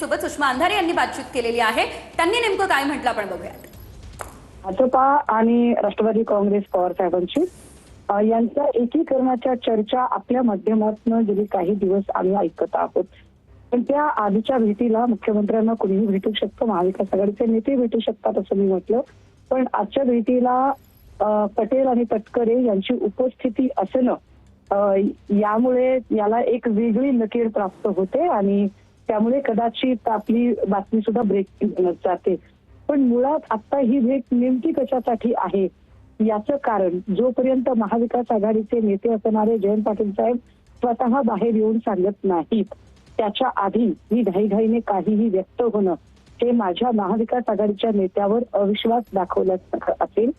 सोबत सुषमा अंधारे यांनी बातचीत केलेली आहे। त्यांनी नेमकं काय म्हटलं आपण बघूयात। भाजपा आणि राष्ट्रवादी काँग्रेस पवार साहेबांची यांच्या एकीकरणाच्या चर्चा आपल्या माध्यमातून गेली काही दिवस आम्ही ऐकत आहोत। पण त्या आधीच्या भेटीला मुख्यमंत्र्यांना कुणीही भेटू शकतो, महाविकास आघाडीचे नेते भेटू शकतात असं मी म्हटलं। पण आजच्या भेटीला पटेल आणि तटकरे यांची उपस्थिती असणं यामुळे याला एक वेगळी नकेर प्राप्त होते आणि त्यामुळे कदाचित आपली बातमी सुद्धा ब्रेकिंग बनत जाते। पण मुळात आता ही भेट नेमकी कशासाठी आहे याचं कारण जोपर्यंत महाविकास आघाडीचे नेते असणारे जयंत पाटील साहेब स्वतः बाहेर येऊन सांगत नाहीत त्याच्या आधी ही घाईघाईने काहीही व्यक्त होणं हे माझ्या महाविकास आघाडीच्या नेत्यावर अविश्वास दाखवल्यासारखं असेल।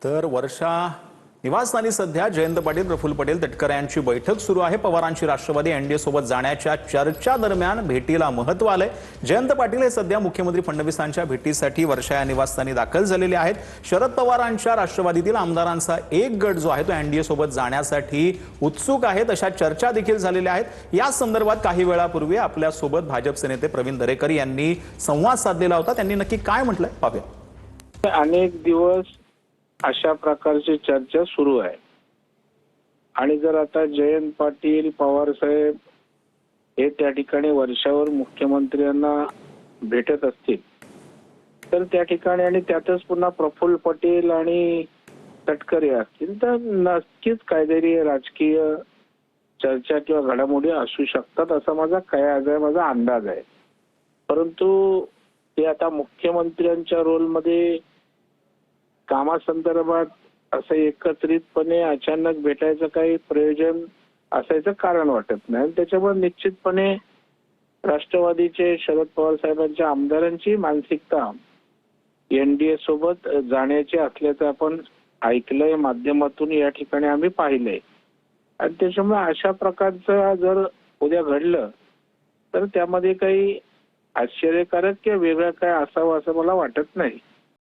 तर वर्षा निवासस्थानी सध्या जयंत पाटील, प्रफुल्ल पटेल, तटकरे यांची बैठक सुरू आहे। पवारांची राष्ट्रवादी एनडीए सोबत जाण्याच्या चर्चा दरम्यान भेटीला महत्त्व आलंय। जयंत पाटील हे सध्या मुख्यमंत्री फडणवीसांच्या भेटीसाठी वर्षा या निवासस्थानी दाखल झालेले आहेत। शरद पवारांच्या राष्ट्रवादीतील आमदारांचा एक गट जो आहे तो एनडीए सोबत जाण्यासाठी उत्सुक आहे, अशा चर्चा देखील झालेल्या आहेत। या संदर्भात काही वेळापूर्वी आपल्या सोबत भाजपचे नेते प्रवीण दरेकर यांनी संवाद साधलेला होता। त्यांनी नक्की काय म्हटलंय पाहूया। अनेक दिवस अशा प्रकारची चर्चा सुरू आहे आणि जर आता जयंत पाटील, पवार साहेब हे त्या ठिकाणी वर्षावर मुख्यमंत्र्यांना भेटत असतील तर त्या ठिकाणी आणि त्यातच पुन्हा प्रफुल्ल पटेल आणि तटकरे असतील तर नक्कीच काहीतरी राजकीय चर्चा किंवा घडामोडी असू शकतात असा माझा अंदाज आहे। परंतु ते आता मुख्यमंत्र्यांच्या रोलमध्ये कामासंदर्भात असं एकत्रितपणे अचानक भेटायचं काही प्रयोजन असायचं कारण वाटत नाही। त्याच्यामुळे निश्चितपणे राष्ट्रवादीचे शरद पवार साहेबांच्या आमदारांची मानसिकता एनडीए सोबत जाण्याची असल्याचं आपण ऐकलंय, माध्यमातून या ठिकाणी आम्ही पाहिलंय आणि त्याच्यामुळे अशा प्रकारचं जर उद्या घडलं तर त्यामध्ये काही आश्चर्यकारक किंवा वेगळं काय असावं असं मला वाटत नाही।